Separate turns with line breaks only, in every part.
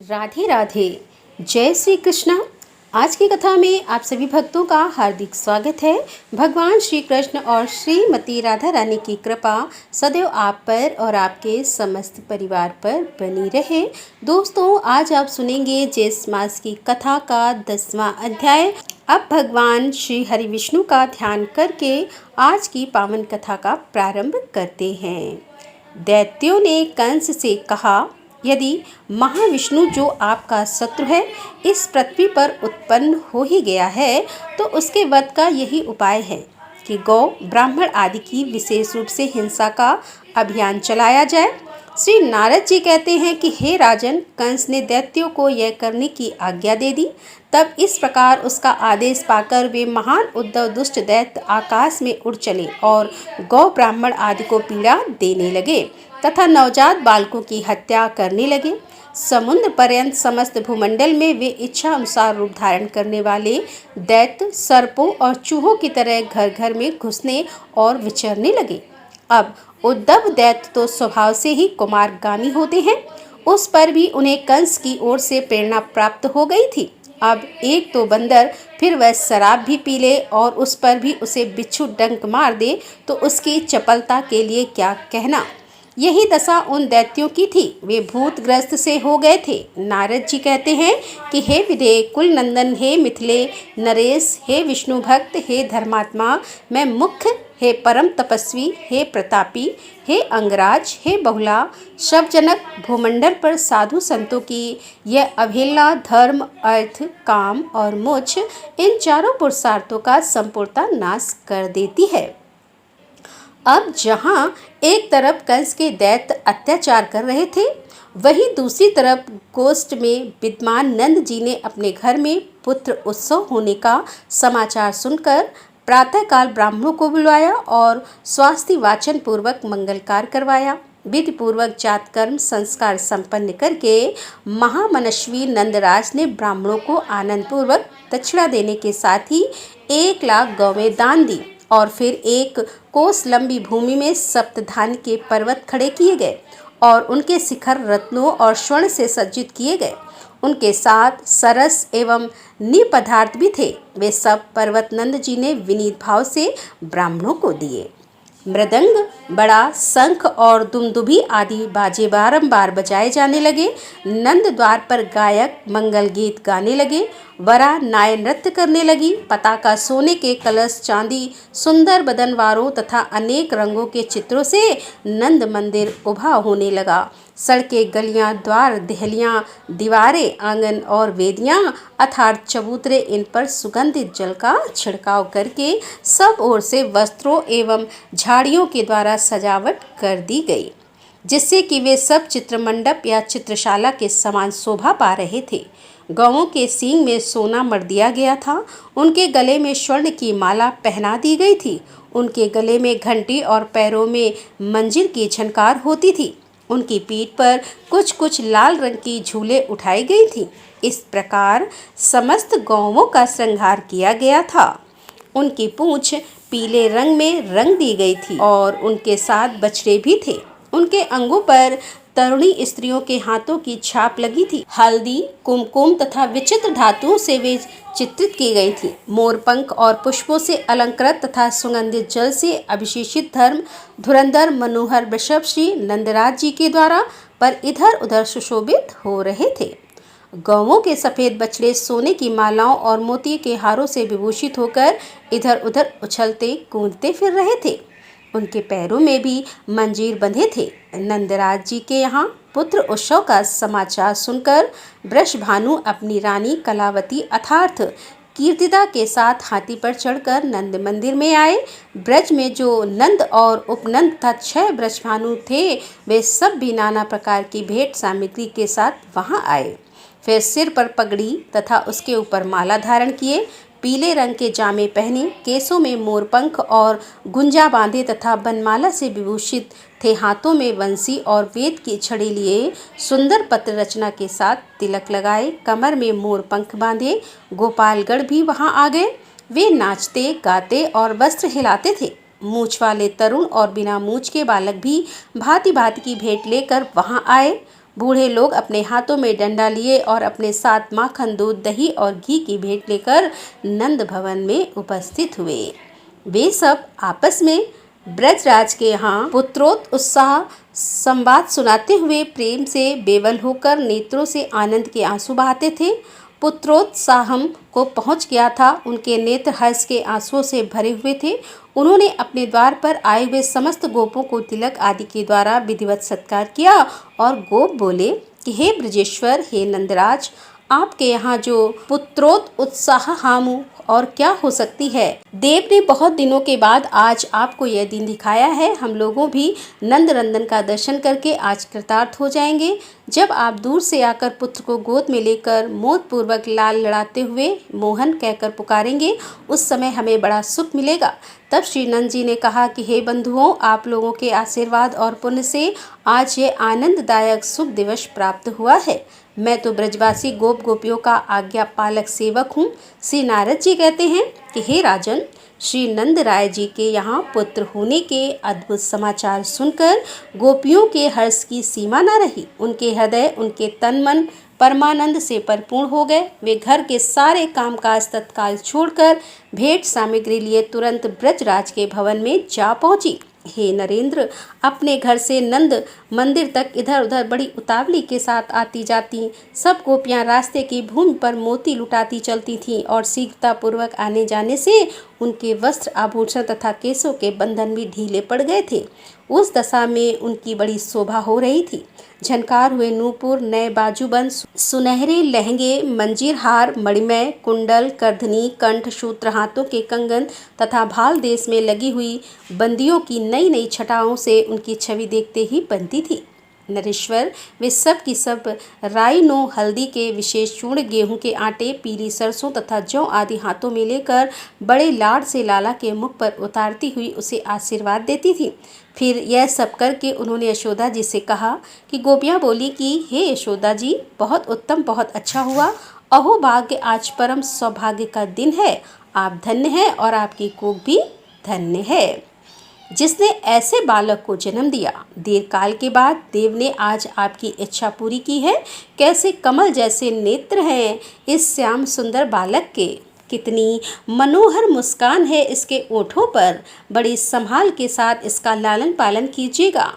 राधे राधे। जय श्री कृष्णा। आज की कथा में आप सभी भक्तों का हार्दिक स्वागत है। भगवान श्री कृष्ण और श्रीमती राधा रानी की कृपा सदैव आप पर और आपके समस्त परिवार पर बनी रहे। दोस्तों, आज आप सुनेंगे ज्येष्ठ मास की कथा का 10वां अध्याय। अब भगवान श्री हरि विष्णु का ध्यान करके आज की पावन कथा का प्रारंभ करते हैं। दैत्यों ने कंस से कहा, यदि महाविष्णु जो आपका शत्रु है इस पृथ्वी पर उत्पन्न हो ही गया है तो उसके वध का यही उपाय है कि गौ ब्राह्मण आदि की विशेष रूप से हिंसा का अभियान चलाया जाए। श्री नारद जी कहते हैं कि हे राजन, कंस ने दैत्यों को यह करने की आज्ञा दे दी। तब इस प्रकार उसका आदेश पाकर वे महान उद्धव दुष्ट दैत्य आकाश में उड़ चले और गौ ब्राह्मण आदि को पीड़ा देने लगे तथा नवजात बालकों की हत्या करने लगे। समुद्र पर्यंत समस्त भूमंडल में वे इच्छा अनुसार रूप धारण करने वाले दैत्य सर्पों और चूहों की तरह घर घर में घुसने और विचरने लगे। अब उद्धव दैत्य तो स्वभाव से ही कुमारगामी होते हैं, उस पर भी उन्हें कंस की ओर से प्रेरणा प्राप्त हो गई थी। अब एक तो बंदर, फिर वह शराब भी पी ले और उस पर भी उसे बिच्छू डंक मार दे तो उसकी चपलता के लिए क्या कहना। यही दशा उन दैत्यों की थी। वे भूतग्रस्त से हो गए थे। नारद जी कहते हैं कि हे विदेह कुल नंदन, हे मिथिले नरेश, हे विष्णु भक्त, हे धर्मात्मा, मैं मुख्य, हे परम तपस्वी, हे प्रतापी, हे अंगराज, हे बहुला शवजनक, भूमंडल पर साधु संतों की यह अवहेलना धर्म, अर्थ, काम और मोक्ष इन चारों पुरुषार्थों का संपूर्णतः नाश कर देती है। अब जहाँ एक तरफ कंस के दैत्य अत्याचार कर रहे थे, वहीं दूसरी तरफ गोष्ठ में विद्यमान नंद जी ने अपने घर में पुत्र उत्सव होने का समाचार सुनकर प्रातःकाल ब्राह्मणों को बुलवाया और स्वास्थ्य वाचन पूर्वक मंगल कार्य करवाया। विधि पूर्वक जात कर्म संस्कार संपन्न करके महामनस्वी नंदराज ने ब्राह्मणों को आनंद पूर्वक दक्षिणा देने के साथ ही 1 लाख गौवें दान दी और फिर 1 कोस लंबी भूमि में सप्तधान्य के पर्वत खड़े किए गए और उनके शिखर रत्नों और स्वर्ण से सज्जित किए गए। उनके साथ सरस एवं निपदार्थ भी थे। वे सब पर्वत नंद जी ने विनीत भाव से ब्राह्मणों को दिए। मृदंग, बड़ा, शंख और दुमदुभी आदि बाजे बारंबार बजाए जाने लगे। नंद द्वार पर गायक मंगल गीत गाने लगे। वरा नाय नृत्य करने लगी। पताका सोने के कलश, चांदी, सुंदर बदनवारों तथा अनेक रंगों के चित्रों से नंद मंदिर उभा होने लगा। सड़कें, गलियां, द्वार, देहलियां, दीवारें, आंगन और वेदियां अर्थात चबूतरे, इन पर सुगंधित जल का छिड़काव करके सब ओर से वस्त्रों एवं झाड़ियों के द्वारा सजावट कर दी गई, जिससे कि वे सब चित्रमंडप या चित्रशाला के समान शोभा पा रहे थे। गौओं के सींग में सोना मढ़ दिया गया था। उनके गले में स्वर्ण की माला पहना दी गई थी। उनके गले में घंटी और पैरों में मंजीर की झनकार होती थी। उनकी पीठ पर कुछ कुछ लाल रंग की झूले उठाई गई थी। इस प्रकार समस्त गौओं का श्रृंगार किया गया था। उनकी पूंछ पीले रंग में रंग दी गई थी और उनके साथ बछड़े भी थे। उनके अंगों पर तरुणी स्त्रियों के हाथों की छाप लगी थी। हल्दी, कुमकुम तथा विचित्र धातुओं से वे चित्रित की गई थी। मोर पंख और पुष्पों से अलंकृत तथा सुगंधित जल से अभिषेचित धर्म धुरंधर मनोहर वृषभ श्री नंदराज जी के द्वारा पर इधर उधर सुशोभित हो रहे थे। गौओं के सफ़ेद बछड़े सोने की मालाओं और मोती के हारों से विभूषित होकर इधर उधर उछलते कूदते फिर रहे थे। उनके पैरों में भी मंजीर बंधे थे। नंदराज जी के यहाँ पुत्र उत्सव का समाचार सुनकर वृषभानु अपनी रानी कलावती अर्थात कीर्तिदा के साथ हाथी पर चढ़कर नंद मंदिर में आए। ब्रज में जो नंद और उपनंद तथा 6 वृषभानु थे, वे सब भी नाना प्रकार की भेंट सामग्री के साथ वहाँ आए। फिर सिर पर पगड़ी तथा उसके ऊपर माला धारण किए, पीले रंग के जामे पहने, केसों में मोरपंख और गुंजा बांधे तथा बनमाला से विभूषित थे। हाथों में वंशी और वेद की छड़ी लिए, सुंदर पत्र रचना के साथ तिलक लगाए, कमर में मोरपंख बांधे गोपालगढ़ भी वहां आ गए। वे नाचते गाते और वस्त्र हिलाते थे। मूछ वाले तरुण और बिना मूछ के बालक भी भांति भांति की भेंट लेकर वहां आए। बूढ़े लोग अपने हाथों में डंडा लिए और अपने साथ माखन, दूध, दही और घी की भेंट लेकर नंद भवन में उपस्थित हुए। वे सब आपस में ब्रजराज के यहाँ पुत्रोत उत्साह संवाद सुनाते हुए प्रेम से बेवल होकर नेत्रों से आनंद के आंसू बहाते थे। पुत्रोत्साहम को पहुंच गया था। उनके नेत्र हर्ष के आंसुओं से भरे हुए थे। उन्होंने अपने द्वार पर आए हुए समस्त गोपों को तिलक आदि के द्वारा विधिवत सत्कार किया और गोप बोले कि हे ब्रजेश्वर, हे नंदराज, आपके यहाँ जो पुत्रोत उत्साह हामु और क्या हो सकती है। देव ने बहुत दिनों के बाद आज आपको यह दिन दिखाया है। हम लोगों भी नंद नंदन का दर्शन करके आज कृतार्थ हो जाएंगे। जब आप दूर से आकर पुत्र को गोद में लेकर मोद पूर्वक लाल लड़ाते हुए मोहन कहकर पुकारेंगे, उस समय हमें बड़ा सुख मिलेगा। तब श्री नंद जी ने कहा कि हे बंधुओं, आप लोगों के आशीर्वाद और पुण्य से आज ये आनंददायक शुभ दिवस प्राप्त हुआ है। मैं तो ब्रजवासी गोप गोपियों का आज्ञा पालक सेवक हूँ। श्री नारद जी कहते हैं कि हे राजन, श्री नंद राय जी के यहाँ पुत्र होने के अद्भुत समाचार सुनकर गोपियों के हर्ष की सीमा न रही। उनके हृदय, उनके तन मन परमानंद से परिपूर्ण हो गए। वे घर के सारे कामकाज तत्काल छोड़कर भेंट सामग्री लिए तुरंत ब्रजराज के भवन में जा पहुंची। हे नरेंद्र, अपने घर से नंद मंदिर तक इधर उधर बड़ी उतावली के साथ आती जाती। सब गोपियां रास्ते की भूमि पर मोती लुटाती चलती थीं और शीघ्रता पूर्वक आने जाने से उनके वस्त्र, आभूषण तथा केसों के बंधन भी ढीले पड़ गए थे। उस दशा में उनकी बड़ी शोभा हो रही थी। झनकार हुए नूपुर, नए बाजूबंद, सुनहरे लहंगे, मंजीर हार, मणिमय कुंडल, करधनी, कंठ, सूत्र, हाथों के कंगन तथा भाल देश में लगी हुई बंदियों की नई नई छटाओं से उनकी छवि देखते ही बनती थी। नरेश्वर, वे सब की सब राई, नो, हल्दी के विशेष चूर्ण, गेहूं के आटे, पीली सरसों तथा जौ आदि हाथों में लेकर बड़े लाड से लाला के मुख पर उतारती हुई उसे आशीर्वाद देती थी। फिर यह सब करके उन्होंने यशोदा जी से कहा कि गोपियाँ बोली कि हे यशोदा जी, बहुत उत्तम, बहुत अच्छा हुआ। अहो भाग्य, आज परम सौभाग्य का दिन है। आप धन्य हैं और आपकी कोख भी धन्य है जिसने ऐसे बालक को जन्म दिया। देर काल के बाद देव ने आज आपकी इच्छा पूरी की है। कैसे कमल जैसे नेत्र हैं इस श्याम सुंदर बालक के। कितनी मनोहर मुस्कान है इसके ओठों पर। बड़ी संभाल के साथ इसका लालन पालन कीजिएगा।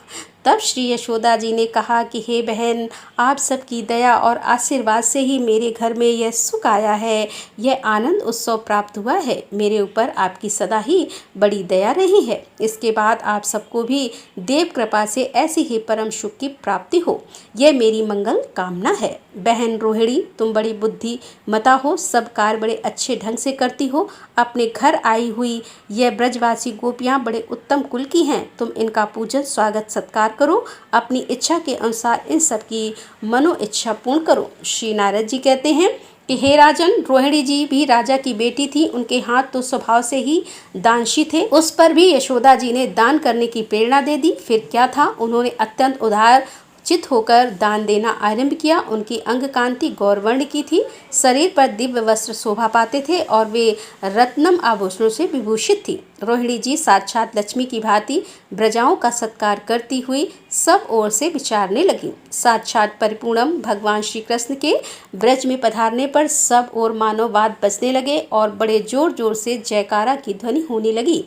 तब श्री यशोदा जी ने कहा कि हे बहन, आप सबकी दया और आशीर्वाद से ही मेरे घर में यह सुख आया है, यह आनंद उत्सव प्राप्त हुआ है। मेरे ऊपर आपकी सदा ही बड़ी दया रही है। इसके बाद आप सबको भी देव कृपा से ऐसी ही परम सुख की प्राप्ति हो, यह मेरी मंगल कामना है। बहन रोहिणी, तुम बड़ी बुद्धिमता हो, सब कार्य बड़े अच्छे ढंग से करती हो। अपने घर आई हुई यह ब्रजवासी गोपियाँ बड़े उत्तम कुल की हैं। तुम इनका पूजन, स्वागत, सत्कार करो। अपनी इच्छा के अनुसार इन सब की मनो इच्छा पूर्ण करो। श्री नारद जी कहते हैं कि हे राजन, रोहिणी जी भी राजा की बेटी थी। उनके हाथ तो स्वभाव से ही दानशी थे। उस पर भी यशोदा जी ने दान करने की प्रेरणा दे दी। फिर क्या था, उन्होंने अत्यंत उदार चित होकर दान देना आरंभ किया। उनकी अंग कांति गौरवर्ण की थी। शरीर पर दिव्य वस्त्र शोभा पाते थे और वे रत्नम आभूषणों से विभूषित थी। रोहिणी जी साक्षात लक्ष्मी की भांति ब्रजाओं का सत्कार करती हुई सब ओर से विचारने लगी। साक्षात परिपूर्णम भगवान श्री कृष्ण के ब्रज में पधारने पर सब ओर मानववाद बजने लगे और बड़े जोर जोर से जयकारा की ध्वनि होने लगी।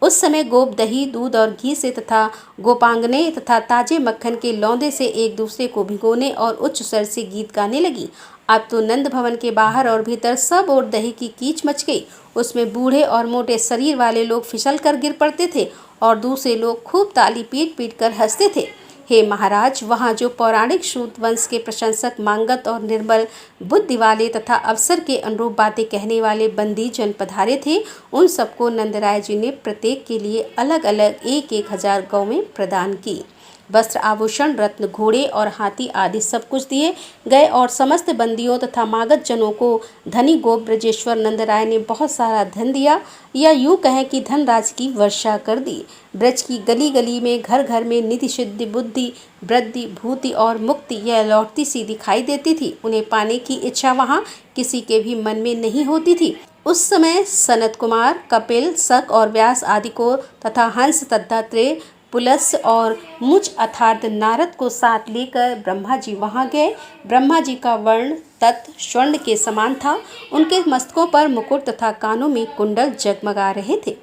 उस समय गोप दही, दूध और घी से तथा गोपांगने तथा ताजे मक्खन के लौंदे से एक दूसरे को भिगोने और उच्च स्वर से गीत गाने लगी। अब तो नंद भवन के बाहर और भीतर सब ओर दही की कीच मच गई। उसमें बूढ़े और मोटे शरीर वाले लोग फिसल कर गिर पड़ते थे और दूसरे लोग खूब ताली पीट पीट कर हंसते थे। हे महाराज, वहाँ जो पौराणिक सूत वंश के प्रशंसक, मांगत और निर्मल बुद्धि वाले तथा अवसर के अनुरूप बातें कहने वाले बंदी जन पधारे थे, उन सबको नंदराय जी ने प्रत्येक के लिए अलग अलग 1,000 गौवें प्रदान की। वस्त्र, आभूषण, रत्न, घोड़े और हाथी आदि सब कुछ दिए गए और समस्त बंदियों तथा मागध जनों को धनी गोप ब्रजेश्वर नंदराय ने बहुत सारा धन दिया, या यूँ कहें कि धनराज की वर्षा कर दी। ब्रज की गली गली में, घर घर में निधि, सिद्धि, बुद्धि, वृद्धि, भूति और मुक्ति यह लौटती सी दिखाई देती थी। उन्हें पाने की इच्छा वहाँ किसी के भी मन में नहीं होती थी। उस समय सनत कुमार, कपिल, शक और व्यास आदि को तथा हंस, दत्तात्रेय, पुलस और मुझ अर्थात नारद को साथ लेकर ब्रह्मा जी वहाँ गए। ब्रह्मा जी का वर्ण तत्व स्वर्ण के समान था। उनके मस्तकों पर मुकुट तथा कानों में कुंडल जगमगा रहे थे।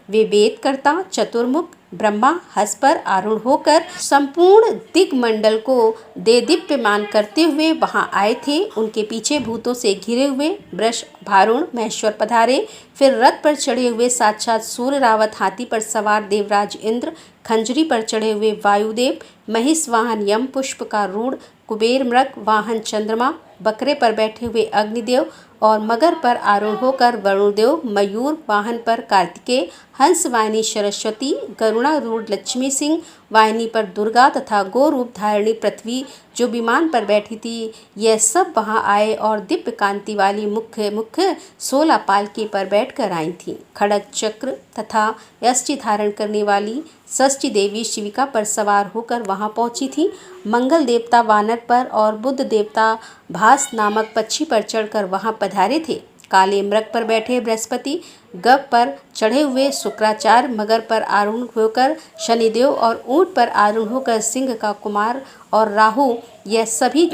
वे वेदकर्ता चतुर्मुख ब्रह्मा हंस पर आरूढ़ होकर संपूर्ण दिग्मंडल को देदीप्यमान करते हुए वहां आए थे। उनके पीछे भूतों से घिरे हुए वृष भारुण महेश्वर पधारे। फिर रथ पर चढ़े हुए साक्षात सूर्य रावत, हाथी पर सवार देवराज इंद्र, खंजरी पर चढ़े हुए वायुदेव, महिष वाहन यम, पुष्प का रूढ़ कुबेर, मृग वाहन चंद्रमा, बकरे पर बैठे हुए अग्निदेव और मगर पर आरूढ़ होकर वरुणदेव, मयूर वाहन पर कार्तिकेय, हंस वाहिनी सरस्वती, गरुड़ा रूढ़ लक्ष्मी सिंह, वाहिनी पर दुर्गा तथा गो रूप धारिणी पृथ्वी जो विमान पर बैठी थी, यह सब वहां आए और दिव्य कांति वाली मुख्य मुख्य 16 पालकी पर बैठकर आई थीं। खड़ग चक्र तथा यष्टि धारण करने वाली षष्ठी देवी शिविका पर सवार होकर वहां पहुंची थी। मंगल देवता वानर पर और बुध देवता भास नामक पक्षी पर चढ़कर वहां पधारे थे। काले मृग पर बैठे बृहस्पति, गव पर चढ़े हुए शुक्राचार्य, मगर पर आरूढ़ होकर शनिदेव और ऊंट पर आरूढ़ होकर सिंह का कुमार और राहु, यह सभी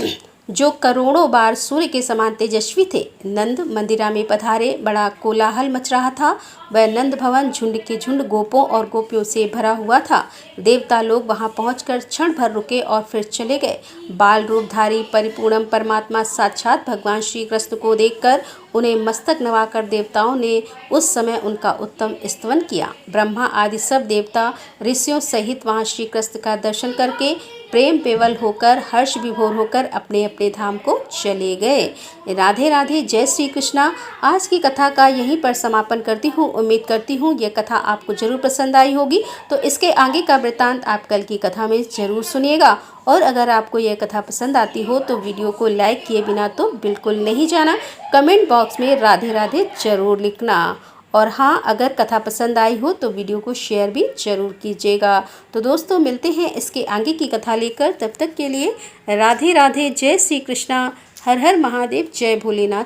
जो करोड़ों बार सूर्य के समान तेजस्वी थे। नंद मंदिरा में पधारे। बड़ा कोलाहल मच रहा था। वह नंद भवन झुंड के झुंड गोपों और गोपियों से भरा हुआ था। देवता लोग वहां पहुंचकर क्षण भर रुके और फिर चले गए। बाल रूपधारी परिपूर्णम परमात्मा साक्षात भगवान श्री कृष्ण को देखकर उन्हें मस्तक नवाकर देवताओं ने उस समय उनका उत्तम स्तवन किया। ब्रह्मा आदि सब देवता ऋषियों सहित वहां श्री कृष्ण का दर्शन करके प्रेम पेवल होकर हर्ष विभोर होकर अपने अपने धाम को चले गए। राधे राधे, जय श्री कृष्णा। आज की कथा का यहीं पर समापन करती हूँ। उम्मीद करती हूँ यह कथा आपको जरूर पसंद आई होगी। तो इसके आगे का वृत्तांत आप कल की कथा में जरूर सुनिएगा। और अगर आपको यह कथा पसंद आती हो तो वीडियो को लाइक किए बिना तो बिल्कुल नहीं जाना। कमेंट बॉक्स में राधे राधे जरूर लिखना। और हाँ, अगर कथा पसंद आई हो तो वीडियो को शेयर भी जरूर कीजिएगा। तो दोस्तों, मिलते हैं इसके आगे की कथा लेकर। तब तक के लिए राधे राधे, जय श्री कृष्णा, हर हर महादेव, जय भोलेनाथ।